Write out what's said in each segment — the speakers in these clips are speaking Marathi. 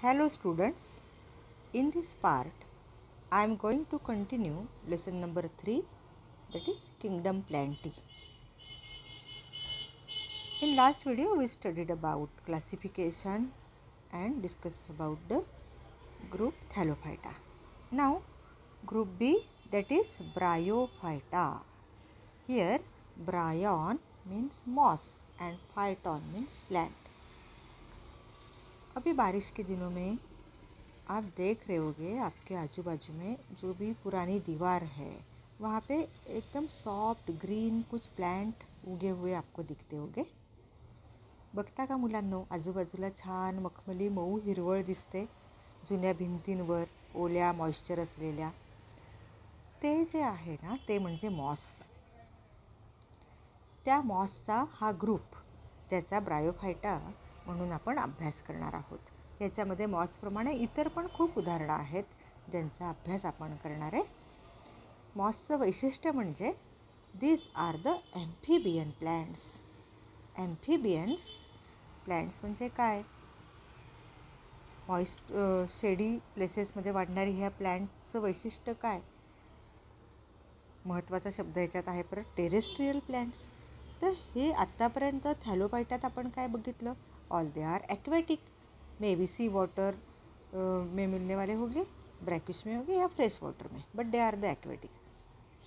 Hello students, in this part I am going to continue lesson number 3, that is kingdom planting. In last video we studied about classification and discussed about the group Thallophyta. Now group B, that is Bryophyta. Here bryon means moss and phyton means plant. अभी बारिश के दिनों में आप देख रहे होगे आपके आजू बाजू में जो भी पुरानी दीवार है वहाँ पे एकदम सॉफ्ट ग्रीन कुछ प्लांट उगे हुए आपको दिखते होंगे. बघता का मुलांनो, आजूबाजूला छान मखमली मऊ हिरवळ दिसते जुन्या भिंतींवर ओल्या मॉइश्चर असलेल्या. ते जे आहे ना ते म्हणजे मॉस. त्या मॉसचा हा ग्रुप ज्याचा ब्रायोफायटा म्हणून आपण अभ्यास करणार आहोत. याच्यामध्ये मॉसप्रमाणे इतर पण खूप उदाहरणं आहेत ज्यांचा अभ्यास आपण करणार आहे. मॉसचं वैशिष्ट्य म्हणजे these are the amphibian plants. Amphibians plants म्हणजे काय? मॉइस्ट शेडी प्लेसेसमध्ये वाढणारी ह्या प्लांटचं वैशिष्ट्य काय? महत्त्वाचा शब्द ह्याच्यात आहे परत टेरेस्ट्रियल प्लांट्स. तर हे आत्तापर्यंत थॅलोफायटात आपण काय बघितलं? All they are aquatic. May be sea water में मिलने वाले होंगे, ब्रैकिश में होंगे या फ्रेश वाटर में, but they are the aquatic.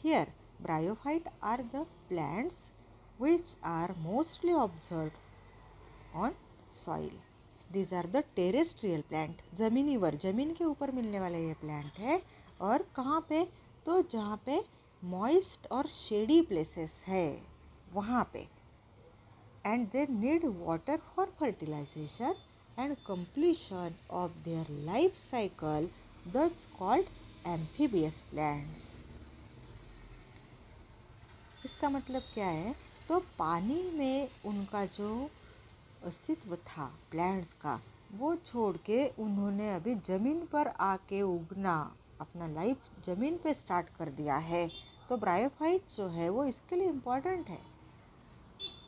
Here bryophyte are the plants which are mostly observe on soil. These are the terrestrial plant. ज़मीनीवर, ज़मीन के ऊपर मिलने वाले ये प्लांट है. और कहाँ पे? तो जहाँ पे मॉइस्ट और शेडी प्लेसेस है वहाँ पे. And they need water for fertilisation and completion of their life cycle, thus called amphibious plants. इसका मतलब क्या है? तो पानी में उनका जो अस्तित्व था प्लांट्स का वो छोड़ के उन्होंने अभी ज़मीन पर आके उगना, अपना लाइफ ज़मीन पे स्टार्ट कर दिया है. तो ब्रायोफाइट जो है वो इसके लिए इम्पॉर्टेंट है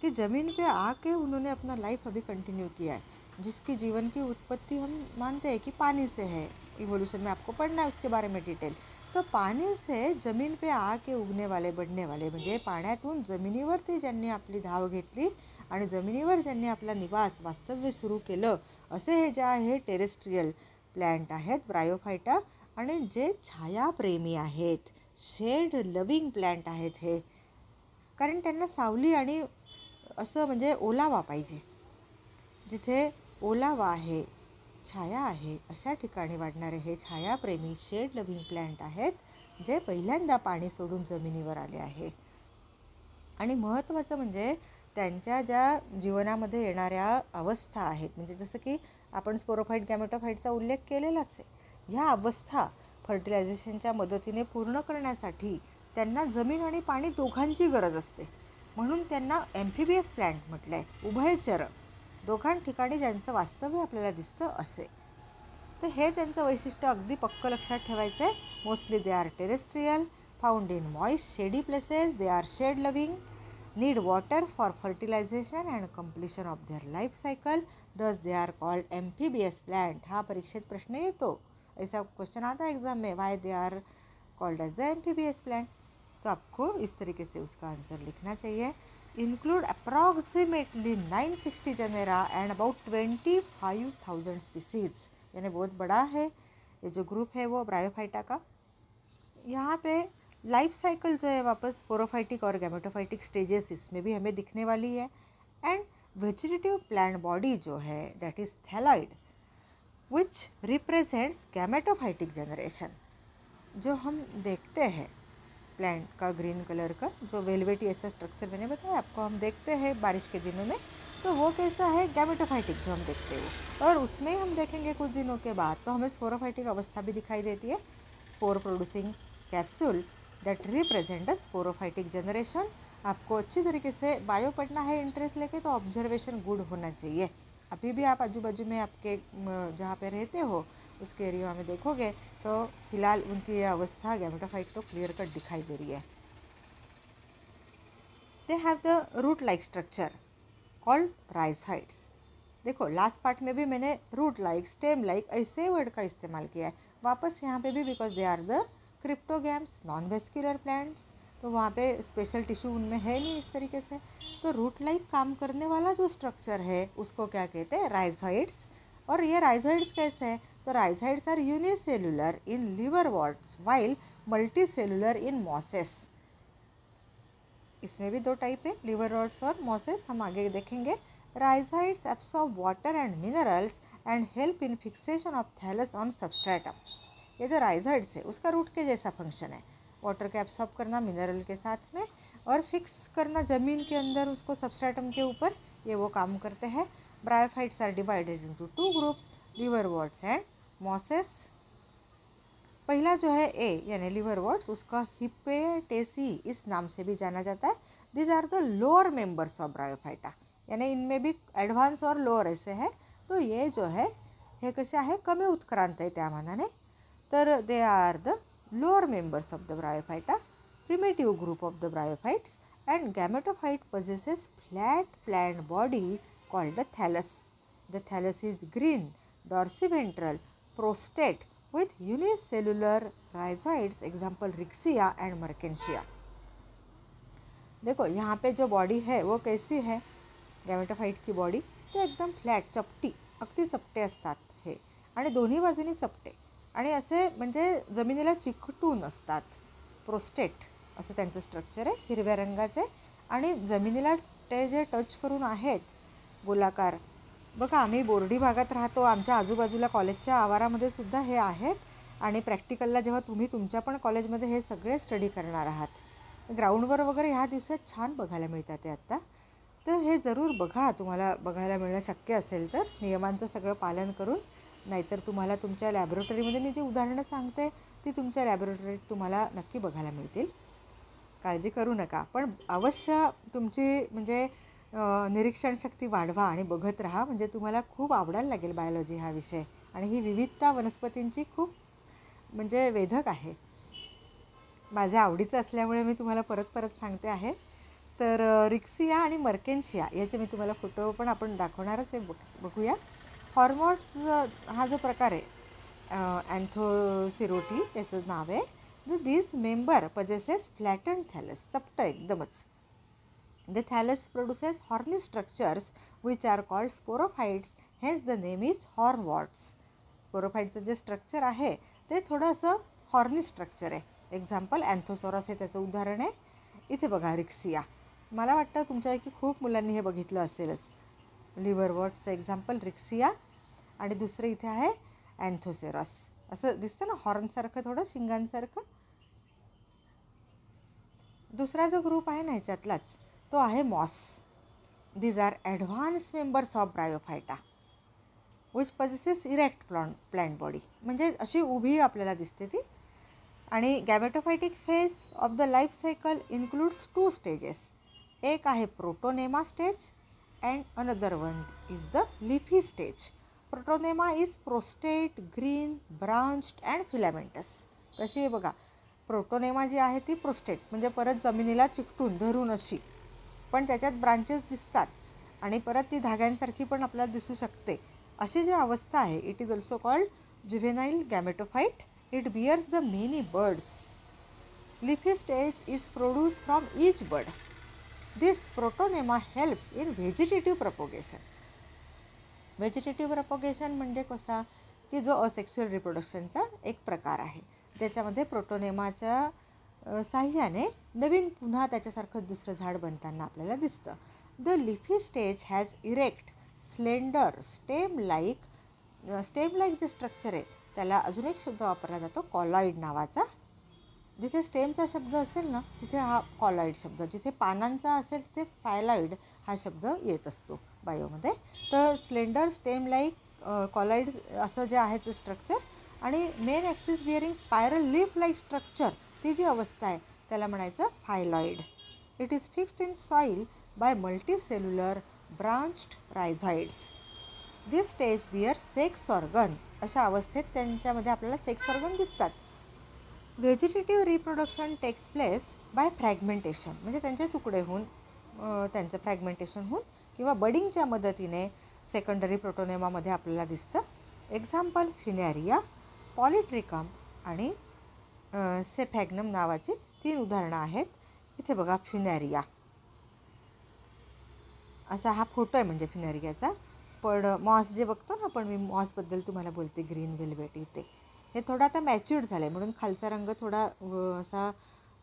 कि ज़मीन पे आके उन्होंने अपना लाइफ अभी कंटिन्यू किया है. जिसकी जीवन की उत्पत्ति हम मानते हैं कि पानी से है. इवोल्यूशन में आपको पढ़ना है उसके बारे में डिटेल. तो पाणी से जमीन पे आके उगणे वाले बढ़णे वाले म्हणजे पाण्यातून जमिनीवरती ज्यांनी आपली धाव घेतली आणि जमिनीवर ज्यांनी आपला निवास वास्तव्य सुरू केलं असे हे जे आहे टेरेस्ट्रियल प्लांट आहेत ब्रायोफायटा. आणि जे छायाप्रेमी आहेत, शेड लविंग प्लांट आहेत हे, कारण त्यांना सावली आणि असं म्हणजे ओलावा पाहिजे. जिथे ओलावा आहे, छाया आहे अशा ठिकाणी वाढणारे हे छायाप्रेमी शेड लव्हिंग प्लांट आहेत जे पहिल्यांदा पाणी सोडून जमिनीवर आले आहे. आणि महत्त्वाचं म्हणजे त्यांच्या ज्या जीवनामध्ये येणाऱ्या अवस्था आहेत, म्हणजे जसं की आपण स्पोरोफाईट गॅमेटोफाईटचा उल्लेख केलेलाच आहे. ह्या अवस्था फर्टिलायझेशनच्या मदतीने पूर्ण करण्यासाठी त्यांना जमीन आणि पाणी दोघांची गरज असते. म्हणून त्यांना एम्फिबियस प्लांट म्हटलं आहे. उभयचर, दोघां ठिकाणी ज्यांचं वास्तव्य आपल्याला दिसतं असे. तर हे त्यांचं वैशिष्ट्य अगदी पक्क लक्षात ठेवायचं आहे. Mostly they are terrestrial, found in moist shady places, they are shade loving, need water for fertilisation and completion of their life cycle, thus they are called amphibious plant. हा परीक्षेत प्रश्न येतो, ऐसा क्वेश्चन आता है एग्जाम में, why they are called as the amphibious plant. तो आपको इस तरीके से उसका आंसर लिखना चाहिए. include approximately 960 genera and about 25,000 species. यानी बहुत बड़ा है ये जो ग्रुप है वो ब्रायोफाइटा का. यहाँ पे लाइफ साइकिल जो है वापस स्पोरोफाइटिक और गैमेटोफाइटिक स्टेजेस इसमें भी हमें दिखने वाली है. एंड वेजिटेटिव प्लांट बॉडी जो है that is thalloid which represents gametophytic generation. जो हम देखते हैं प्लांट का ग्रीन कलर का जो वेलवेटी ऐसा स्ट्रक्चर मैंने बताया आपको, हम देखते हैं बारिश के दिनों में, तो वो कैसा है? गैमेटोफाइटिक जो हम देखते हैं. और उसमें हम देखेंगे कुछ दिनों के बाद तो हमें स्पोरोफाइटिक अवस्था भी दिखाई देती है. Spore producing capsule that represent a sporophytic generation. आपको अच्छी तरीके से बायो पढ़ना है इंटरेस्ट लेके, तो ऑब्जर्वेशन गुड होना चाहिए. अभी भी आप आजू बाजू में आपके जहाँ पे रहते हो उसके एरिया में देखोगे तो फिलहाल उनकी यह अवस्था गैमेटोफाइट तो क्लियर कट दिखाई दे रही है. They have the root like structure called rhizoids. देखो लास्ट पार्ट में भी मैंने रूट लाइक, स्टेम लाइक ऐसे वर्ड का इस्तेमाल किया है। वापस यहाँ पे भी because they are the cryptogams, non vascular plants, तो वहाँ पे स्पेशल टिश्यू उनमें है नहीं इस तरीके से। तो रूट लाइक काम करने वाला जो स्ट्रक्चर है उसको क्या कहते हैं, राइजोइड्स। और ये राइजोइड्स कैसे हैं, तो rhizoids are unicellular in liverworts while multicellular in mosses. इसमें भी दो टाइप है, लिवरवर्ट्स और मॉसेस, हम आगे देखेंगे। Rhizoids absorb water and minerals and help in fixation of thallus on substratum. ये जो राइजोइड्स है उसका रूट के जैसा फंक्शन है, वाटर के एब्सॉर्ब करना मिनरल के साथ में और फिक्स करना ज़मीन के अंदर उसको सबस्ट्रेटम के ऊपर, ये वो काम करते हैं। Bryophytes are divided into two groups, liverworts and mosses. पहला जो है ए यानी लिवरवर्ट्स, उसका हिपेटेसी इस नाम से भी जाना जाता है। This are the lower members of bryophyta, यानी इनमें भी ॲडव्हान्स और लोअर ऐसे है। तो ये जो है हे कसे आहे, कमी उत्क्रांत आहे त्या मानाने, तर दे are the lower members of the bryophyta, primitive group of the bryophytes, and gametophyte possesses flat plant body called the thallus. The thallus is green, dorsiventral, prostate with unicellular rhizoids, example Rixia and Merkensia. देखो यहाँ पे जो बॉडी है वो कैसी है, गॅमेटोफाइट की बॉडी तो एकदम फ्लॅट, चपटी, अगदी चपटे असतात हे, आणि दोन्ही बाजूनी चपटे आणि असे म्हणजे जमिनीला चिकटून असतात. प्रोस्टेट असं त्यांचं स्ट्रक्चर आहे, हिरव्या रंगाचे, आणि जमिनीला ते जे टच करून आहेत गोलाकार. बघा आम्ही बोर्डी भागात राहतो, आमच्या आजूबाजूला कॉलेजच्या आवारामध्ये सुद्धा हे आहेत, आणि प्रॅक्टिकलला जेव्हा तुम्ही तुमच्या पण कॉलेजमध्ये हे सगळे स्टडी करणार आहात, ग्राउंडवर वगैरे ह्या दिवसात छान बघायला मिळतात ते आत्ता. तर हे जरूर बघा, तुम्हाला बघायला मिळणं शक्य असेल तर नियमांचं सगळं पालन करून. नाहीतर तुम्हाला तुमच्या लॅबोरेटरीमध्ये मी जी उदाहरणं सांगते ती तुमच्या लॅबोरेटरीत तुम्हाला नक्की बघायला मिळतील, काळजी करू नका. पण अवश्य तुमची म्हणजे निरीक्षण शक्ती वाढवा आणि बघत राहा, म्हणजे तुम्हाला खूप आवडायला लागेल बायोलॉजी हा विषय. आणि ही विविधता वनस्पतींची खूप म्हणजे वेधक आहे. माझ्या आवडीचं असल्यामुळे मी तुम्हाला परत परत सांगते आहे. तर रिक्सिया आणि मर्केन्शिया याचे मी तुम्हाला फोटो पण आपण दाखवणारच आहे, बघूया. हॉर्मोन्स हा जो प्रकार आहे अँथोसिरोटी त्याचं नाव आहे. This member possesses flatten thallus, चपटं एकदमच. The thallus produces horny structures which are called sporophytes, hence the name is hornworts. स्पोरोफाइटचं जे स्ट्रक्चर आहे ते थोडं असं हॉर्नी स्ट्रक्चर आहे. एक्झाम्पल अँथोसॉरस हे त्याचं उदाहरण आहे. इथे बघा रिक्सिया, मला वाटतं तुमच्यापैकी खूप मुलांनी हे बघितलं असेलच. लिव्हरवॉर्टचं एक्झाम्पल रिक्सिया, आणि दुसरं इथे आहे अँथोसेरॉस. असं दिसतं ना हॉर्नसारखं, थोडं शिंगांसारखं. दुसरा जो ग्रुप आहे ना ह्याच्यातलाच तो आहे moss. These are advance members of bryophyta which possesses erect plant body, म्हणजे अशी उभी आपल्याला दिसते ती. आणि gametophytic phase of the life cycle includes 2 stages. एक आहे protonema stage and another one is the leafy stage. Protonema is prostrate, green, branched and filamentous. कशी आहे बघा, प्रोटोनेमा जी आहे ती प्रोस्टेट म्हणजे परत जमिनीला चिकटून धरून अशी, पण त्याच्यात ब्रांचेस दिसतात आणि परत ती धाग्यांसारखी पण आपल्याला दिसू शकते. अशी जी अवस्था आहे it is also called juvenile gametophyte. It bears the many buds. Leafy stage is produced from each bud. This protonema helps in vegetative propagation. Vegetative propagation म्हणजे कसा, की जो असेक्शुअल रिप्रोडक्शनचा एक प्रकार आहे ज्याच्यामध्ये प्रोटोनेमाच्या साह्याने नवीन पुन्हा त्याच्यासारखं दुसरं झाड बनताना आपल्याला दिसतं. The leafy stage has erect, slender, stem like जे स्ट्रक्चर आहे त्याला अजून एक शब्द वापरला जातो कॉलॉइड नावाचा. जिथे स्टेमचा शब्द असेल ना तिथे हा कॉलॉइड शब्द, जिथे पानांचा असेल तिथे फायलॉइड हा शब्द येत असतो बायोमध्ये. तर स्लेंडर, स्टेम लाईक, कॉलॉइड असं जे आहे ते स्ट्रक्चर, आणि main axis bearing spiral leaf like structure, ती जी अवस्था आहे त्याला म्हणायचं phylloid. It is fixed in soil by multicellular branched rhizoids. This stage bear sex organ. अशा अवस्थेत त्यांच्यामध्ये आपल्याला सेक्स ऑर्गन दिसतात. Vegetative reproduction takes place by fragmentation, म्हणजे त्यांचे तुकडे होऊन त्यांचं फ्रॅगमेंटेशन होऊन किंवा बडिंगच्या मदतीने सेकंडरी प्रोटोनेमामध्ये आपल्याला दिसतं. एक्झाम्पल फिनेरिया, पॉलिट्रिकम आणि सेफॅग्नम नावाची 3 उदाहरणं आहेत. इथे बघा फिनेरिया, असा हा फोटो आहे म्हणजे फिनेरियाचा. पण मॉस जे बघतो ना आपण, मी मॉसबद्दल तुम्हाला बोलते, ग्रीन वेल्वेट, इथे हे थोडं आता मॅच्युअर्ड झालं आहे म्हणून खालचा रंग थोडा असा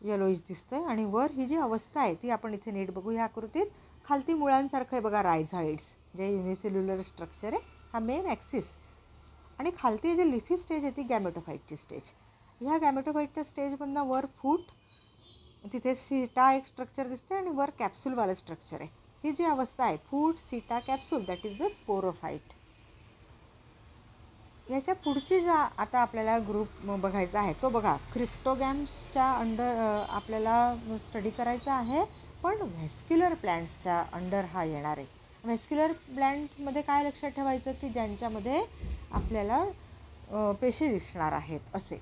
येलोइश दिसतो आहे. आणि वर ही जी अवस्था आहे ती आपण इथे नीट बघू ह्या आकृतीत. खालती मुळांसारखं आहे बघा रायझॉइड्स, जे युनिसेल्युलर स्ट्रक्चर आहे, हा मेन ॲक्सिस. आणि खालती जे लिफी स्टेज आहे ती गॅमेटोफाईटची स्टेज. ह्या गॅमेटोफाईटच्या स्टेजमधनं वर फूट, तिथे सीटा एक स्ट्रक्चर दिसते आणि वर कॅप्सूलवालं स्ट्रक्चर आहे. ही जी अवस्था आहे फूट, सीटा, कॅप्सूल, दॅट इज द स्पोरोफाईट. याच्या पुढची जा आता आपल्याला ग्रुप बघायचा आहे तो बघा क्रिप्टोगॅम्सच्या अंडर आपल्याला स्टडी करायचा आहे. पण व्हेस्क्युलर प्लॅन्ट्सच्या अंडर हा येणार आहे. व्हेस्क्युलर प्लॅन्ट्समध्ये काय लक्षात ठेवायचं की ज्यांच्यामध्ये आपल्याला पेशी दिसणार आहेत असे.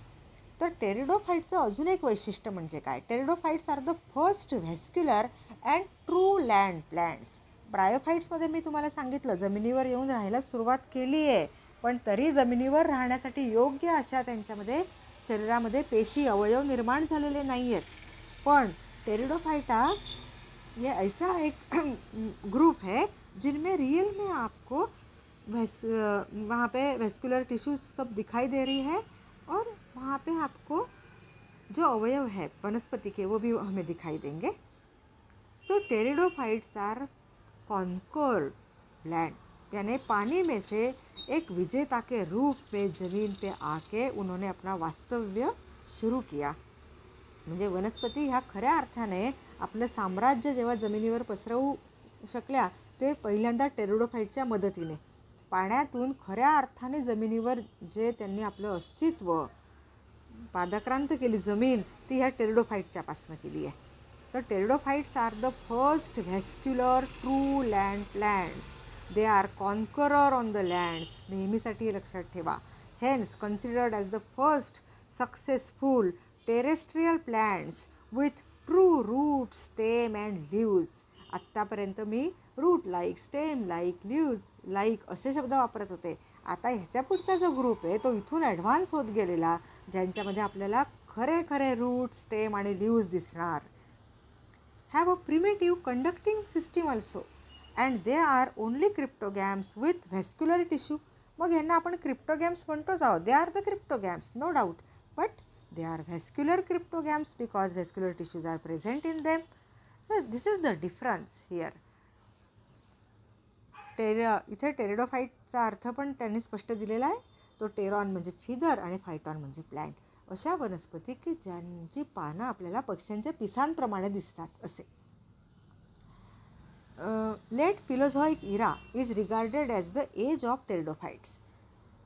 तर टेरिडोफाईटचं अजून एक वैशिष्ट्य म्हणजे काय, pteridophytes are the first vascular and true land plants. ब्रायोफाईट्समध्ये मी तुम्हाला सांगितलं जमिनीवर येऊन राहायला सुरुवात केली आहे, पण तरी जमिनीवर राहण्यासाठी योग्य अशा त्यांच्यामध्ये शरीरामध्ये पेशी अवयव निर्माण झालेले नहीं आहेत. पण टेरिडोफाइटा ये ऐसा एक ग्रुप है जिनमें रियल में आपको वहाँ पे वेस्कुलर टिश्यू सब दिखाई दे रही है और वहाँ पे आपको जो अवयव है वनस्पति के वो भी हमें दिखाई देंगे. So pteridophytes are conquered land, यानी पानी में से एक विजेता के रूप में ज़मीन पे आके उन्होंने अपना वास्तव्य सुरू किया. म्हणजे वनस्पती ह्या खऱ्या अर्थाने आपलं साम्राज्य जेव्हा जमिनीवर पसरवू शकल्या ते पहिल्यांदा टेरिडोफाईटच्या मदतीने. पाण्यातून खऱ्या अर्थाने जमिनीवर जे त्यांनी आपलं अस्तित्व पादाक्रांत केली जमीन, ती ह्या टेरिडोफाईटच्यापासून केली आहे. तर pteridophytes are the first vascular true land plants. They are conqueror on the lands. नेहमीसाठी लक्षात ठेवा. Hence considered as the first successful terrestrial plants with true root, stem and leaves. आत्तापर्यंत मी root like, stem like, leaves like असे शब्द वापरत होते. आता ह्याच्या पुढचा जो ग्रुप आहे तो इथून ॲडव्हान्स होत गेलेला, ज्यांच्यामध्ये आपल्याला खरे खरे रूट, स्टेम आणि लीव्ज दिसणार. have a primitive conducting system also and they are only cryptogams with vascular tissue. मग यांना आपण क्रिप्टोगॅम्स म्हणतोच आहोत. They are the cryptogams no doubt, but they are vascular cryptogams because vascular tissues are present in them. So this is the difference here. इथे टेरिडोफाईटचा अर्थ पण त्यांनी स्पष्ट दिलेला आहे. तो टेरॉन म्हणजे फिदर आणि फायटॉन म्हणजे प्लॅन्ट. अशा वनस्पती की ज्यांची पानं आपल्याला पक्ष्यांच्या पिसांप्रमाणे दिसतात असे. Late Paleozoic era is regarded as the age of pteridophytes.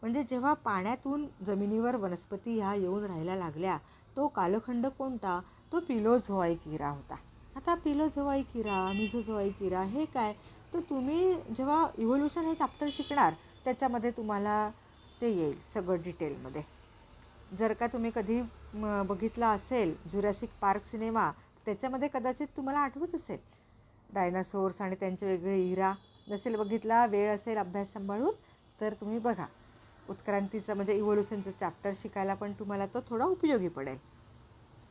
म्हणजे जेव्हा पाण्यातून जमिनीवर वनस्पती ह्या येऊन राहायला लागल्या तो कालखंड कोणता, तो फिलोझॉइक इरा होता. आता फिलोझॉइक इरा, मिझोझॉइक इरा हे काय, तर तुम्ही जेव्हा इव्होल्युशन हे चॅप्टर शिकणार त्याच्यामध्ये तुम्हाला ते येईल सगळं डिटेलमध्ये. जर का तुम्ही कधी बघितला असेल जुरॅसिक पार्क सिनेमा, त्याच्यामध्ये कदाचित तुम्हाला आठवत असेल डायनासोर्स आणि त्यांचे वेगळे इरा. नसेल बघितला, वेळ असेल अभ्यास सांभाळून तर तुम्ही बघा. उत्क्रांतीचं म्हणजे इव्होल्युशनचं चॅप्टर शिकायला पण तुम्हाला तो थोडा उपयोगी पडेल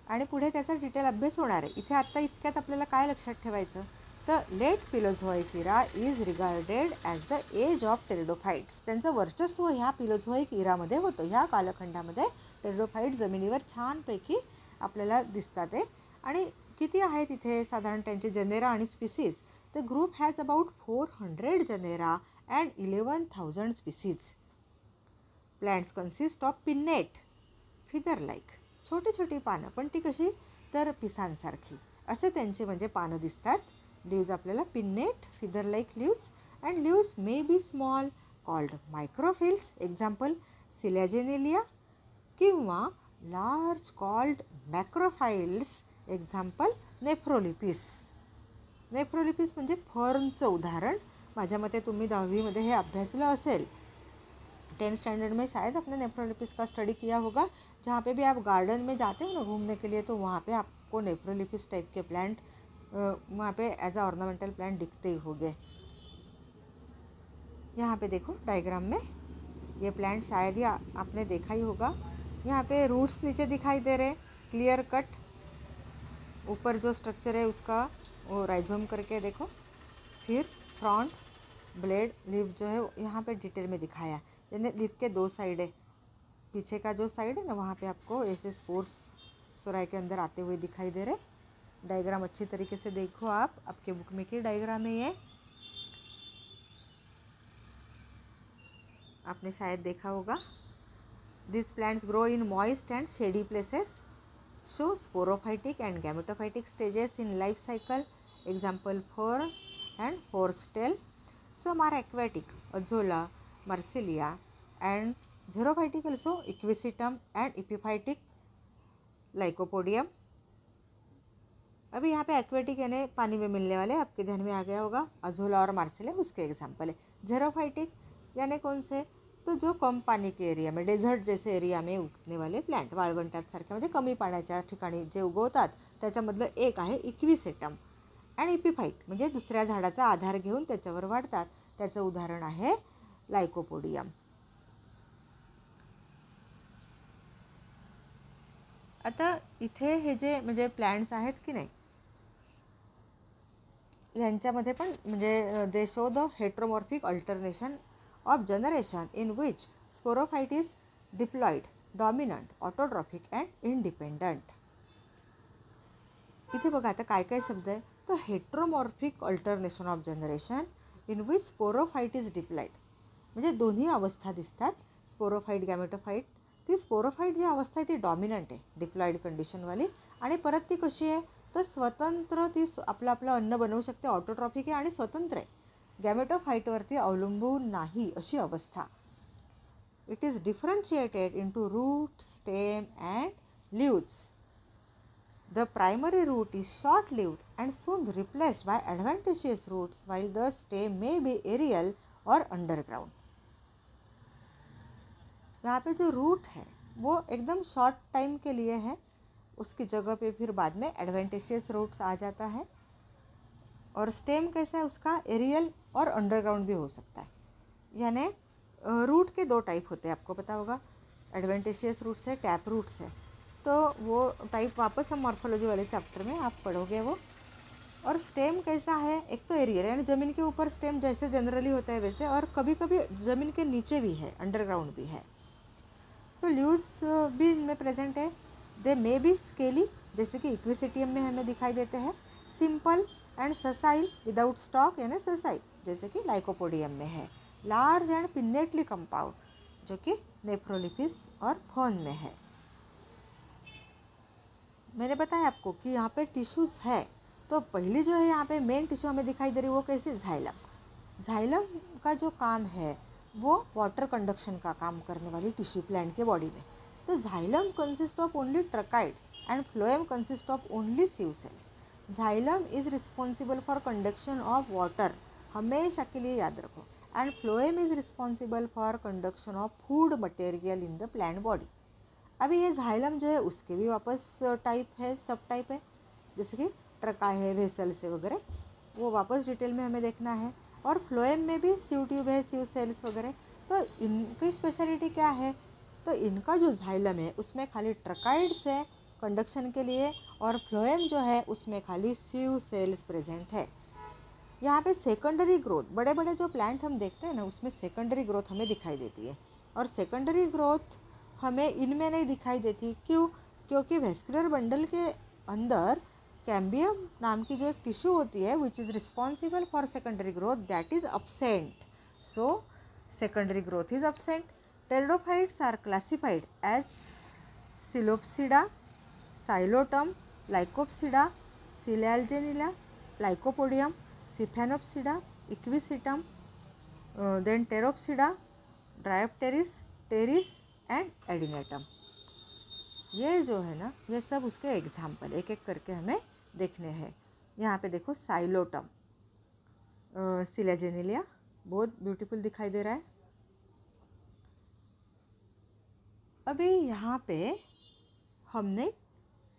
आणि पुढे त्याचा डिटेल अभ्यास होणार आहे. इथे आत्ता इतक्यात आपल्याला काय लक्षात ठेवायचं, तर late Paleozoic era is regarded as the age of pteridophytes. त्यांचं वर्चस्व ह्या फिलोझॉइक इरामध्ये होतं. ह्या कालखंडामध्ये टेरिडोफाइट जमिनीवर छानपैकी आपल्याला दिसतात आहे. आणि किती आहेत इथे साधारण त्यांचे जनेरा आणि species. The group has about 400 जनेरा and 11,000 species. Plants consist of pennate, feather like, छोटी छोटी पानं, पण ती कशी, तर पिसांसारखी असे त्यांचे म्हणजे पानं दिसतात. लीव्ज आपल्याला pinnate, feather like leaves and leaves may be small called microphylls, example Selaginella, किंवा large called macrophylls, example Nephrolepis. Nephrolepis म्हणजे फर्नचं उदाहरण. माझ्या मते तुम्ही 10वीमध्ये हे अभ्यासलं असेल. 10th स्टैंडर्ड में शायद अपने नेफ्रोलिपिस का स्टडी किया होगा. जहाँ पे भी आप गार्डन में जाते हो ना घूमने के लिए, तो वहाँ पे आपको नेफ्रोलिपिस टाइप के प्लांट वहाँ पे एज अ ऑर्नामेंटल प्लांट दिखते ही होंगे. यहाँ पे देखो डायग्राम में ये प्लांट शायद ही आपने देखा ही होगा। यहाँ पे रूट्स नीचे दिखाई दे रहे, क्लियर कट। ऊपर जो स्ट्रक्चर है उसका वो राइजोम करके देखो। फिर फ्रंट ब्लेड लीफ जो है यहाँ पे डिटेल में दिखाया, यानी लीफ के दो साइड है। पीछे का जो साइड है ना वहाँ पे आपको ऐसे स्पोर्स सोराई के अंदर आते हुए दिखाई दे रहे। डायग्राम अच्छी तरीके से देखो आप, आपके बुक में की डायग्राम है ये, आपने शायद देखा होगा। This plants grow in moist and shady places, show sporophytic and gametophytic stages in life cycle. Example ferns and horsetail. Some are aquatic, Azolla, Marsilia, and xerophytic also, Equisetum and epiphytic, Lycopodium. अभी यहाँ पे एक्वेटिक यानी पानी में मिलने वाले आपके ध्यान में आ गया होगा, अजोला और मार्सिलिया उसके एग्जाम्पल है। झेरोफाइटिक यानी कौन से, तो जो कम पाणी के एरिया में, डेझर्ट जैसे एरिया में उगने वाले प्लांट, वाळवंटासारखे म्हणजे कमी पाण्याच्या ठिकाणी जे उगवतात त्याच्यामधलं एक आहे इक्विसेटम। आणि एपिफाईट म्हणजे दुसऱ्या झाडाचा आधार घेऊन त्याच्यावर वाढतात, त्याचं उदाहरण आहे लायकोपोडियम। आता इथे हे जे म्हणजे प्लांट्स आहेत की नाही, यांच्यामध्ये पण म्हणजे दे show the heteromorphic alternation of generation in which sporophyte is diploid, dominant, autotrophic and independent. इथे बघा आता काय काय शब्द आहे, तो heteromorphic alternation of generation in which sporophyte is diploid, म्हणजे दोन्ही अवस्था दिसतात, स्पोरोफाइट गॅमेटोफाइट। ती स्पोरोफाइट जी अवस्था आहे ती डॉमिनंट आहे, डिप्लॉइड कंडिशनवाली, आणि परत ती कशी आहे, तर स्वतंत्र ती आपलं अन्न बनवू शकते, ऑटोट्रॉफिक आहे आणि स्वतंत्र आहे, गॅमेटोफाइटवरती अवलंबून नाही अशी अवस्था। It is differentiated into root, stem and leaves. The primary root is short-lived and soon replaced by adventitious roots, while the stem may be aerial or underground. यहाँ पे जो रूट है वो एकदम शॉर्ट टाइम के लिए है, उसकी जगह पे फिर बाद में एडवेंटिशियस रूट्स आ जाता है। और स्टेम कैसा है उसका, एरियल और अंडरग्राउंड भी हो सकता है। यानी रूट के दो टाइप होते हैं, आपको पता होगा, एडवेंटिशियस रूट्स है, टैप रूट्स है। तो वो टाइप वापस हम मॉर्फोलॉजी वाले चैप्टर में आप पढ़ोगे वो। और स्टेम कैसा है, एक तो एरियल यानी ज़मीन के ऊपर स्टेम जैसे जनरली होता है वैसे, और कभी कभी ज़मीन के नीचे भी है, अंडरग्राउंड भी है। सो लीव्स भी इनमें प्रेजेंट है। दे मे बी स्केली, जैसे कि इक्विसेटियम में हमें दिखाई देते हैं, सिंपल एंड ससाइल विदाउट स्टॉक यानी ससाइल, जैसे कि लाइकोपोडियम में है। लार्ज एंड पिन्नेटली कंपाउंड, जो कि नेफ्रोलिफिस और फर्न में है। मैंने बताया आपको कि यहाँ पे टिश्यूज़ है, तो पहली जो है यहाँ पे मेन टिश्यू हमें दिखाई दे रही है वो कैसे, झाइलम। झाइलम का जो काम है वो वाटर कंडक्शन का काम करने वाली टिश्यू प्लांट के बॉडी में। तो xylem consist of only tracheids and phloem consist of only sieve cells. Xylem is responsible for conduction of water, हमेशा के लिए याद रखो, and phloem is responsible for conduction of food material in the plant body. अभी ये झाइलम जो है उसके भी वापस टाइप है, सब टाइप है, जैसे कि ट्रका है, वेसल्स है वगैरह, वो वापस डिटेल में हमें देखना है। और फ्लोएम में भी सिव ट्यूब है, सिव सेल्स वगैरह। तो इनकी स्पेशलिटी क्या है, तो इनका जो झाइलम है उसमें खाली ट्रकाइड्स है कंडक्शन के लिए, और फ्लोएम जो है उसमें खाली सिव सेल्स प्रेजेंट है। यहाँ पे सेकेंडरी ग्रोथ, बड़े बड़े जो प्लांट हम देखते हैं ना उसमें सेकेंडरी ग्रोथ हमें दिखाई देती है, और सेकेंडरी ग्रोथ हमें इनमें नहीं दिखाई देती। क्यों, क्योंकि वेस्कुलर बंडल के अंदर कैम्बियम नाम की जो एक टिश्यू होती है which is responsible for secondary growth, that is absent. So secondary growth is absent. Pteridophytes are classified as Psilopsida, Psilotum, Lycopsida, Selaginella, Lycopodium, Sphenopsida, Equisetum, then Pteropsida, Dryopteris, Pteris and Adiantum. ये जो है ना ये सब उसके एग्जाम्पल एक एक करके हमें देखने हैं। यहाँ पे देखो साइलोटम, सिलेजेनिलिया, बहुत ब्यूटीफुल दिखाई दे रहा है। अभी यहाँ पे हमने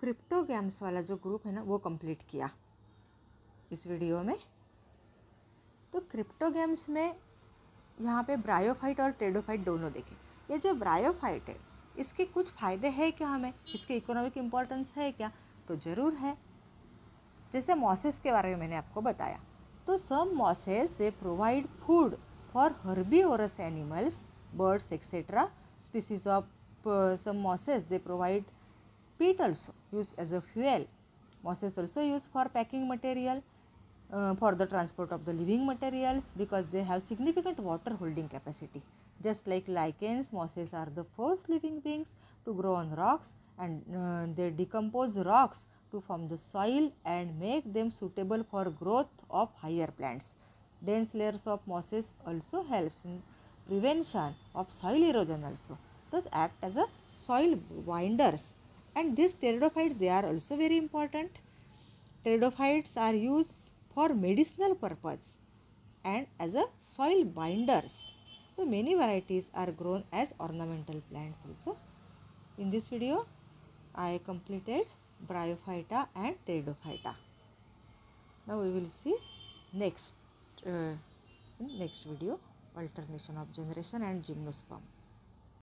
क्रिप्टोगैम्स वाला जो ग्रुप है ना वो कंप्लीट किया इस वीडियो में। तो क्रिप्टोगैम्स में यहाँ पे ब्रायोफाइट और टेरिडोफाइट दोनों देखें। ये जो ब्रायोफाइट है इसके कुछ फ़ायदे हैं क्या, हमें इसके इकोनॉमिक इम्पोर्टेंस है क्या, तो ज़रूर है। जैसे मॉसेस के बारे में मैंने आपको बताया, तो some mosses they provide food for herbivorous animals, birds et cetera. Species of some mosses they provide peat also used as a fuel. Mosses also used for packing material, for the transport of the living materials, because they have significant water holding capacity. Just like lichens, mosses are the first living beings to grow on rocks, and they decompose rocks to form the soil and make them suitable for growth of higher plants. Dense layers of mosses also helps in prevention of soil erosion also, thus act as a soil binders. And these pteridophytes, they are also very important. Pteridophytes are used for medicinal purpose and as a soil binders. So many varieties are grown as ornamental plants also. In this video I completed Bryophyta and Pteridophyta. Now we will see next in next video, alternation of generation and gymnosperm.